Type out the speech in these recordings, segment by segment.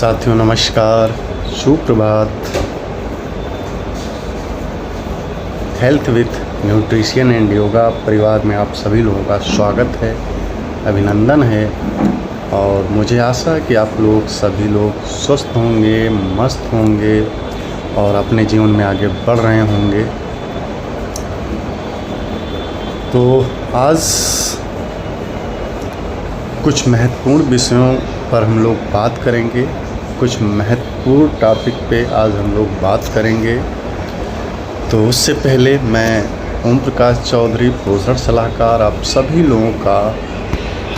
साथियों नमस्कार, सुप्रभात। Health with nutrition and yoga परिवार में आप सभी लोगों का स्वागत है, अभिनंदन है। और मुझे आशा है कि आप लोग सभी लोग स्वस्थ होंगे, मस्त होंगे और अपने जीवन में आगे बढ़ रहे होंगे। तो आज कुछ महत्वपूर्ण विषयों पर हम लोग बात करेंगे, कुछ महत्वपूर्ण टॉपिक पे आज हम लोग बात करेंगे। तो उससे पहले मैं ओम प्रकाश चौधरी, पोषण सलाहकार, आप सभी लोगों का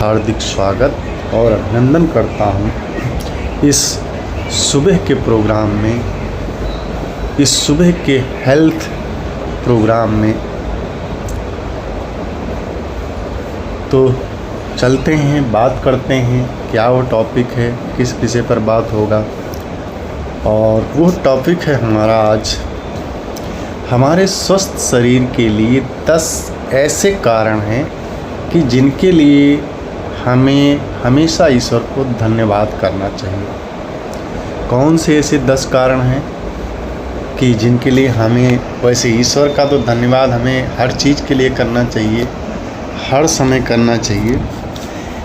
हार्दिक स्वागत और अभिनंदन करता हूँ इस सुबह के प्रोग्राम में, इस सुबह के हेल्थ प्रोग्राम में। तो चलते हैं, बात करते हैं क्या वो टॉपिक है, किस विषय पर बात होगा। और वो टॉपिक है हमारा आज, हमारे स्वस्थ शरीर के लिए 10 ऐसे कारण हैं कि जिनके लिए हमें हमेशा ईश्वर को धन्यवाद करना चाहिए। कौन से ऐसे 10 कारण हैं कि जिनके लिए हमें, वैसे ईश्वर का तो धन्यवाद हमें हर चीज़ के लिए करना चाहिए, हर समय करना चाहिए,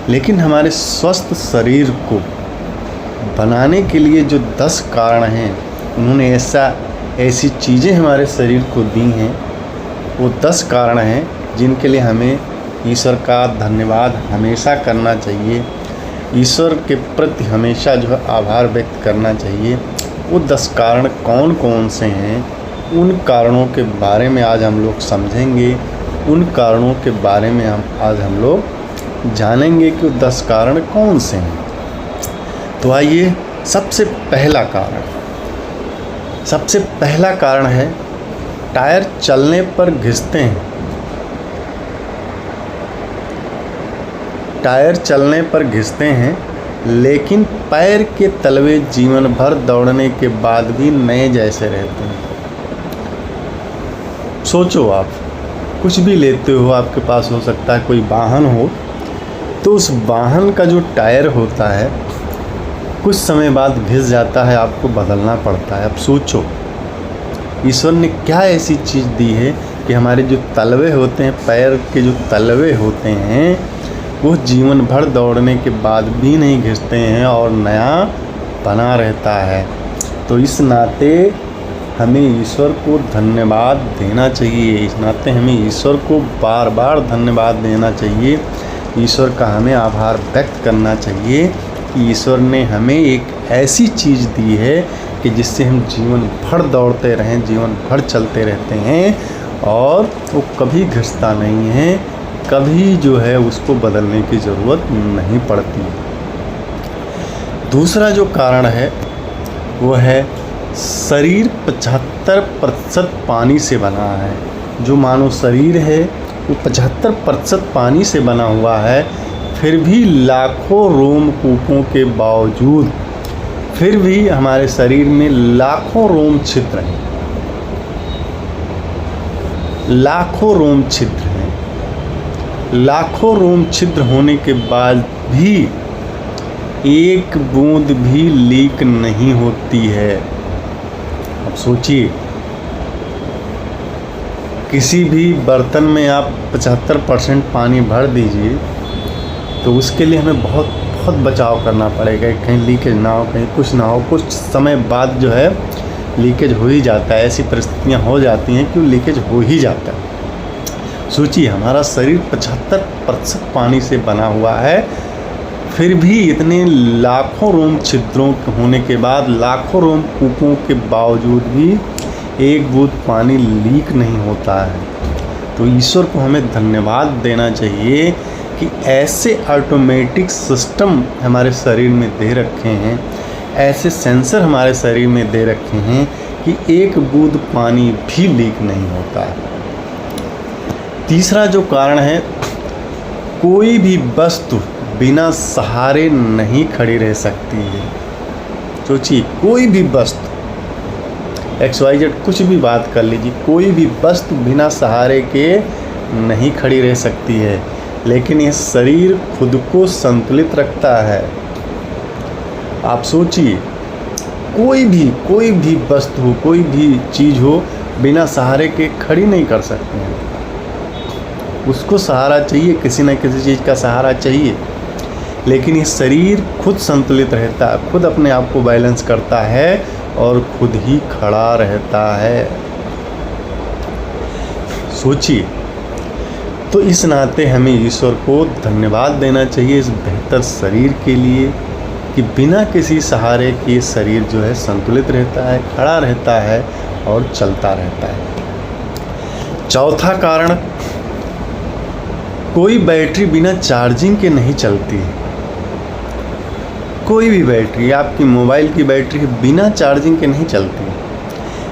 लेकिन हमारे स्वस्थ शरीर को बनाने के लिए जो 10 कारण हैं, उन्होंने ऐसी चीज़ें हमारे शरीर को दी हैं। वो 10 कारण हैं जिनके लिए हमें ईश्वर का धन्यवाद हमेशा करना चाहिए, ईश्वर के प्रति हमेशा जो है आभार व्यक्त करना चाहिए। वो 10 कारण कौन कौन से हैं, उन कारणों के बारे में आज हम लोग समझेंगे, उन कारणों के बारे में आज हम लोग जानेंगे कि वो 10 कारण कौन से हैं। तो आइए, सबसे पहला कारण है टायर चलने पर घिसते हैं। टायर चलने पर घिसते हैं, लेकिन पैर के तलवे जीवन भर दौड़ने के बाद भी नए जैसे रहते हैं। सोचो, आप कुछ भी लेते हो, आपके पास हो सकता है कोई वाहन हो, तो उस वाहन का जो टायर होता है कुछ समय बाद घिस जाता है, आपको बदलना पड़ता है। अब सोचो, ईश्वर ने क्या ऐसी चीज़ दी है कि हमारे जो तलवे होते हैं, पैर के जो तलवे होते हैं, वो जीवन भर दौड़ने के बाद भी नहीं घिसते हैं और नया बना रहता है। तो इस नाते हमें ईश्वर को धन्यवाद देना चाहिए, इस नाते हमें ईश्वर को बार बार धन्यवाद देना चाहिए, ईश्वर का हमें आभार व्यक्त करना चाहिए कि ईश्वर ने हमें एक ऐसी चीज़ दी है कि जिससे हम जीवन भर दौड़ते रहें, जीवन भर चलते रहते हैं और वो कभी घिसता नहीं है, कभी जो है उसको बदलने की ज़रूरत नहीं पड़ती। दूसरा जो कारण है वो है शरीर 75% पानी से बना है। जो मानव शरीर है वो 75% पानी से बना हुआ है, फिर भी लाखों रोमकूपों के बावजूद फिर भी हमारे शरीर में लाखों रोम छिद्र हैं, लाखों रोम छिद्र हैं। लाखों रोम छिद्र होने के बाद भी एक बूंद भी लीक नहीं होती है। अब सोचिए, किसी भी बर्तन में आप 75% पानी भर दीजिए तो उसके लिए हमें बहुत बहुत बचाव करना पड़ेगा, कहीं लीकेज ना हो, कहीं कुछ ना हो। कुछ समय बाद जो है लीकेज हो ही जाता है, ऐसी परिस्थितियां हो जाती हैं कि लीकेज हो ही जाता है। सोचिए, हमारा शरीर 75% पानी से बना हुआ है, फिर भी इतने लाखों रोम छिद्रों होने के बाद, लाखों रोम कूपों के बावजूद भी एक बूंद पानी लीक नहीं होता है। तो ईश्वर को हमें धन्यवाद देना चाहिए कि ऐसे ऑटोमेटिक सिस्टम हमारे शरीर में दे रखे हैं, ऐसे सेंसर हमारे शरीर में दे रखे हैं कि एक बूंद पानी भी लीक नहीं होता है। तीसरा जो कारण है, कोई भी वस्तु बिना सहारे नहीं खड़ी रह सकती है। सोचिए, कोई भी वस्तु XYZ कुछ भी बात कर लीजिए, कोई भी वस्तु बिना सहारे के नहीं खड़ी रह सकती है, लेकिन यह शरीर खुद को संतुलित रखता है। आप सोचिए, कोई भी वस्तु हो, कोई भी चीज़ हो, बिना सहारे के खड़ी नहीं कर सकते हैं। उसको सहारा चाहिए, किसी न किसी चीज़ का सहारा चाहिए। लेकिन ये शरीर खुद संतुलित रहता है, खुद अपने आप को बैलेंस करता है और खुद ही खड़ा रहता है। सोचिए, तो इस नाते हमें ईश्वर को धन्यवाद देना चाहिए इस बेहतर शरीर के लिए कि बिना किसी सहारे के शरीर जो है संतुलित रहता है, खड़ा रहता है और चलता रहता है। चौथा कारण, कोई बैटरी बिना चार्जिंग के नहीं चलती है। कोई भी बैटरी, आपकी मोबाइल की बैटरी बिना चार्जिंग के नहीं चलती,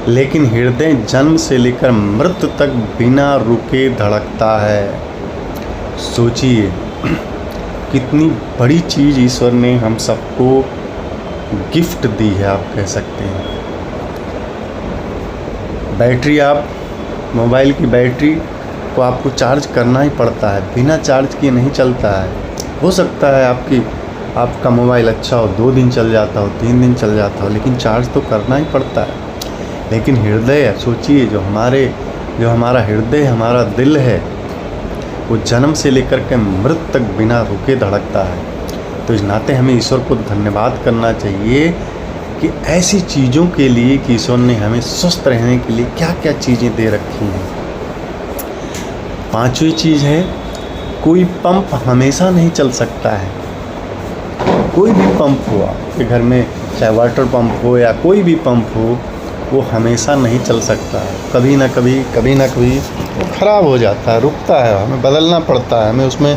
लेकिन हृदय जन्म से लेकर मृत्यु तक बिना रुके धड़कता है। सोचिए, कितनी बड़ी चीज़ ईश्वर ने हम सबको गिफ्ट दी है, आप कह सकते हैं। बैटरी, आप मोबाइल की बैटरी को आपको चार्ज करना ही पड़ता है, बिना चार्ज किए नहीं चलता है। हो सकता है आपका मोबाइल अच्छा हो, 2 दिन चल जाता हो, 3 दिन चल जाता हो, लेकिन चार्ज तो करना ही पड़ता है। लेकिन हृदय, सोचिए, जो हमारा हृदय, हमारा दिल है, वो जन्म से लेकर के मृत्यु तक बिना रुके धड़कता है। तो इस नाते हमें ईश्वर को धन्यवाद करना चाहिए कि ऐसी चीज़ों के लिए कि ईश्वर ने हमें स्वस्थ रहने के लिए क्या क्या चीज़ें दे रखी हैं। 5वीं चीज़ है, कोई पंप हमेशा नहीं चल सकता है। कोई भी पंप हो आपके घर में, चाहे वाटर पंप हो या कोई भी पंप हो, वो हमेशा नहीं चल सकता है। कभी ना कभी वो ख़राब हो जाता है, रुकता है, हमें बदलना पड़ता है, हमें उसमें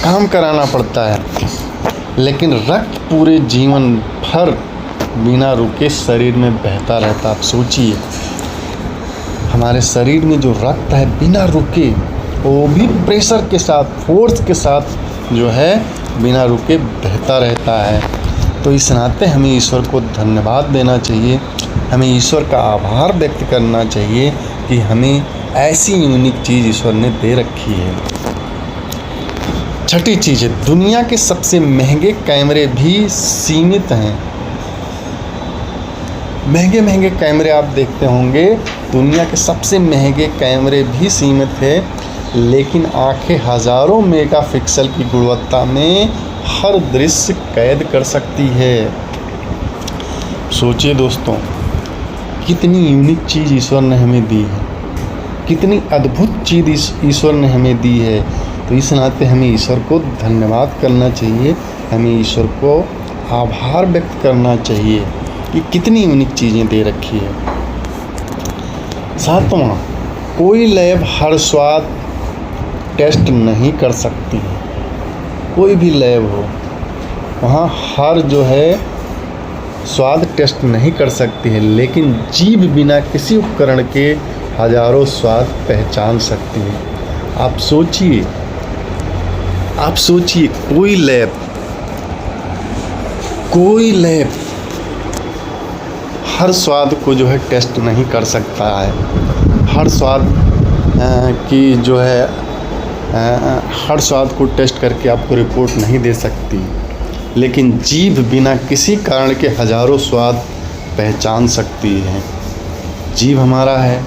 काम कराना पड़ता है। लेकिन रक्त पूरे जीवन भर बिना रुके शरीर में बहता रहता है। आप सोचिए, हमारे शरीर में जो रक्त है बिना रुके, वो भी प्रेशर के साथ, फोर्स के साथ जो है बिना रुके बहता रहता है। तो इस नाते हमें ईश्वर को धन्यवाद देना चाहिए, हमें ईश्वर का आभार व्यक्त करना चाहिए कि हमें ऐसी यूनिक चीज़ ईश्वर ने दे रखी है। 6ठी चीज़ है, दुनिया के सबसे महंगे कैमरे भी सीमित हैं। महंगे कैमरे आप देखते होंगे, दुनिया के सबसे महंगे कैमरे भी सीमित है, लेकिन आंखें हज़ारों मेगापिक्सल की गुणवत्ता में हर दृश्य कैद कर सकती है। सोचिए दोस्तों, कितनी यूनिक चीज़ ईश्वर ने हमें दी है, कितनी अद्भुत चीज़ ईश्वर ने हमें दी है। तो इस नाते हमें ईश्वर को धन्यवाद करना चाहिए, हमें ईश्वर को आभार व्यक्त करना चाहिए कि कितनी यूनिक चीज़ें दे रखी है। 7वां, कोई लैब हर स्वाद टेस्ट नहीं कर सकती। कोई भी लैब हो, वहाँ हर जो है स्वाद टेस्ट नहीं कर सकती है, लेकिन जीभ बिना किसी उपकरण के हजारों स्वाद पहचान सकती है। आप सोचिए, कोई लैब हर स्वाद को जो है टेस्ट नहीं कर सकता है, हर स्वाद की जो है हर स्वाद को टेस्ट करके आपको रिपोर्ट नहीं दे सकती, लेकिन जीभ बिना किसी कारण के हजारों स्वाद पहचान सकती है। जीभ हमारा है,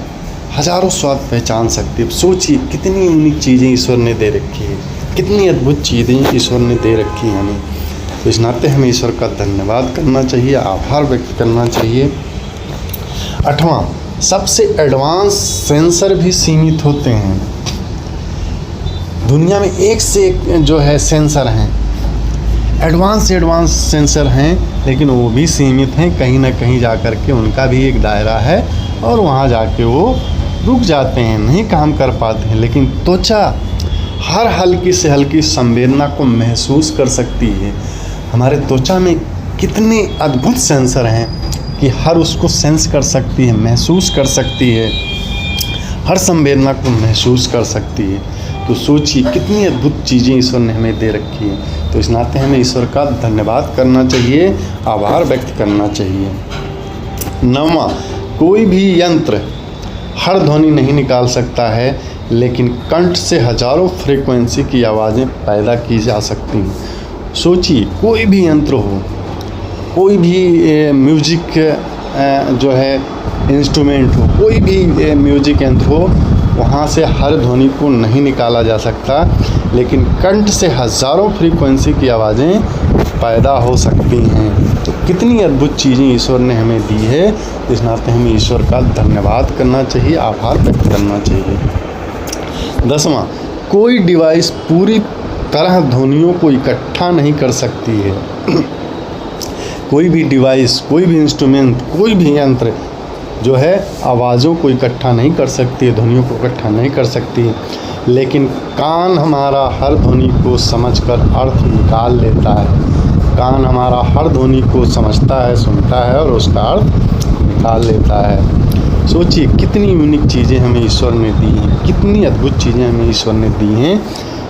हजारों स्वाद पहचान सकती है। सोचिए, कितनी यूनिक चीज़ें ईश्वर ने दे रखी है, कितनी अद्भुत चीज़ें ईश्वर ने दे रखी हैं हमें। तो इस नाते हमें ईश्वर का धन्यवाद करना चाहिए, आभार व्यक्त करना चाहिए। 8वां, सबसे एडवांस सेंसर भी सीमित होते हैं। दुनिया में एक से एक जो है सेंसर हैं, एडवांस सेंसर हैं, लेकिन वो भी सीमित हैं। कहीं ना कहीं जा कर के उनका भी एक दायरा है और वहाँ जाके वो रुक जाते हैं, नहीं काम कर पाते हैं। लेकिन त्वचा हर हल्की से हल्की संवेदना को महसूस कर सकती है। हमारे त्वचा में कितने अद्भुत सेंसर हैं कि हर उसको सेंस कर सकती है, महसूस कर सकती है, हर संवेदना को महसूस कर सकती है। तो सोचिए, कितनी अद्भुत चीज़ें ईश्वर ने हमें दे रखी हैं। तो इस नाते हमें ईश्वर का धन्यवाद करना चाहिए, आभार व्यक्त करना चाहिए। 9वां, कोई भी यंत्र हर ध्वनि नहीं निकाल सकता है, लेकिन कंठ से हजारों फ्रीक्वेंसी की आवाज़ें पैदा की जा सकती हैं। सोचिए, कोई भी यंत्र हो, कोई भी म्यूजिक जो है इंस्ट्रूमेंट हो, कोई भी म्यूजिक यंत्र हो, वहाँ से हर ध्वनि को नहीं निकाला जा सकता, लेकिन कंठ से हज़ारों फ्रीक्वेंसी की आवाज़ें पैदा हो सकती हैं। तो कितनी अद्भुत चीज़ें ईश्वर ने हमें दी है, इस नाते हमें ईश्वर का धन्यवाद करना चाहिए, आभार व्यक्त करना चाहिए। 10वां, कोई डिवाइस पूरी तरह ध्वनियों को इकट्ठा नहीं कर सकती है। कोई भी डिवाइस, कोई भी इंस्ट्रूमेंट, कोई भी यंत्र जो है आवाज़ों को इकट्ठा नहीं कर सकती है, ध्वनियों को इकट्ठा नहीं कर सकती, लेकिन कान हमारा हर ध्वनि को समझकर अर्थ निकाल लेता है। कान हमारा हर ध्वनि को समझता है, सुनता है और उसका अर्थ निकाल लेता है। सोचिए कितनी यूनिक चीज़ें हमें ईश्वर ने दी हैं, कितनी अद्भुत चीज़ें हमें ईश्वर ने दी हैं।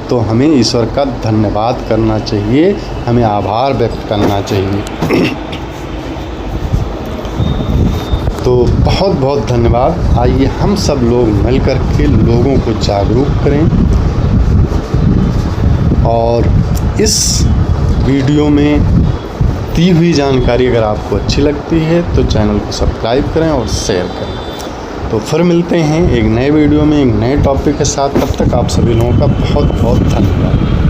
तो हमें ईश्वर का धन्यवाद करना चाहिए, हमें आभार व्यक्त करना चाहिए। तो बहुत बहुत धन्यवाद। आइए हम सब लोग मिलकर के लोगों को जागरूक करें, और इस वीडियो में दी हुई जानकारी अगर आपको अच्छी लगती है तो चैनल को सब्सक्राइब करें और शेयर करें। तो फिर मिलते हैं एक नए वीडियो में एक नए टॉपिक के साथ। तब तक आप सभी लोगों का बहुत बहुत धन्यवाद।